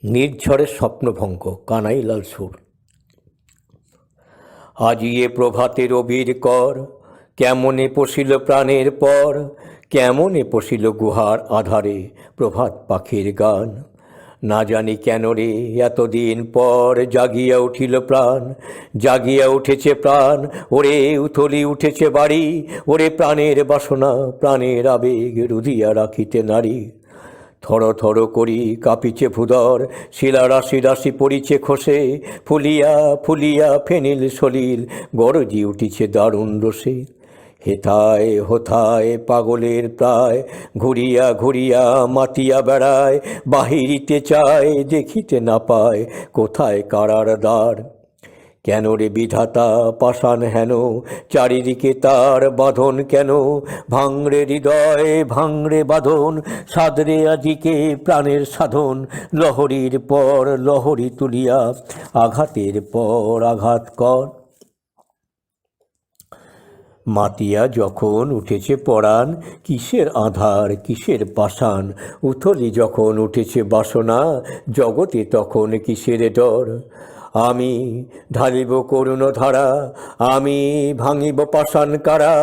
নির্ঝরের স্বপ্নভঙ্গ কানাইলাল সুর। আজি এ প্রভাতে রবির কর, কেমনে পশিল প্রাণের পর, কেমনে পশিল গুহার আধারে প্রভাত পাখির গান। না জানি কেন রে এতদিন পর জাগিয়া উঠিল প্রাণ, জাগিয়া উঠেছে প্রাণ, ওরে উথলি উঠেছে বাড়ি, ওরে প্রাণের বাসনা প্রাণের আবেগ রুধিয়া রাখিতে নারী। থর থর করি কাঁপিছে ভূধর, শিলা রাশি রাশি পড়িছে খসে, ফুলিয়া ফুলিয়া ফেনিল সলিল গরজি উঠিছে দারুণ রসে। হেথায় হোথায় পাগলের প্রায়, ঘুরিয়া ঘুরিয়া মাতিয়া বেড়ায়, বাহিরিতে চায় দেখিতে না পায় কোথায় কারার দ্বার। কেন রে বিধাতা পাষাণ হেন, চারিদিকে তার বাঁধন কেন, ভাঙড়ে হৃদয় ভাঙড়ে বাঁধন, সাদরে আজিকে প্রাণের সাধন, লহরীর পর লহরী তুলিয়া আঘাতের পর আঘাত কর। মাতিয়া যখন উঠেছে পরাণ, কিসের আধার কিসের পাষাণ, উথলি যখন উঠেছে বাসনা, জগতে তখন কিসের ডর। আমি ঢালিব করুণ ধারা, আমি ভাঙিব পাষাণ কারা,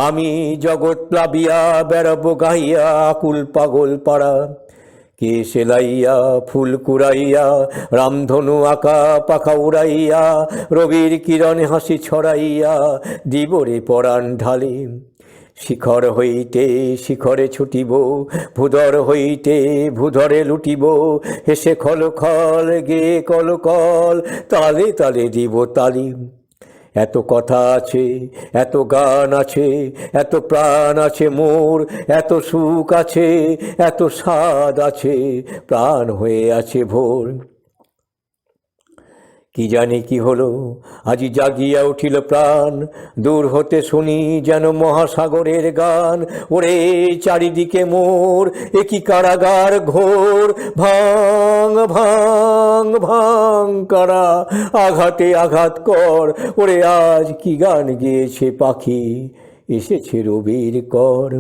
আমি জগৎ প্লাবিয়া বেড়াব গাইয়া আকুল পাগল পাড়া। কে সেলাইয়া ফুল কুড়াইয়া, রামধনু আঁকা পাখা উড়াইয়া, রবির কিরণে হাসি ছড়াইয়া দিবরে পরাণ ঢালি। শিখর হইতে শিখরে ছুটিব, ভূধর হইতে ভূধরে লুটিব, হেসে খল খল গে কল কল, তালে তালে দিব তালি। এত কথা আছে, এত গান আছে, এত প্রাণ আছে মোর, এত সুখ আছে, এত স্বাদ আছে, প্রাণ হয়ে আছে ভোর। কি জানি কি হলো, আজি জাগিয়া উঠিল প্রাণ, দূর হতে শুনি যেন মহাসাগরের গান। ওরে চারিদিকে মোর একই কারাগার ঘোর, ভাঙ ভাঙ ভাঙ কারা, আঘাতে আঘাত কর। ওরে আজ কি গান গেয়েছে পাখি, এসেছে রবির কর।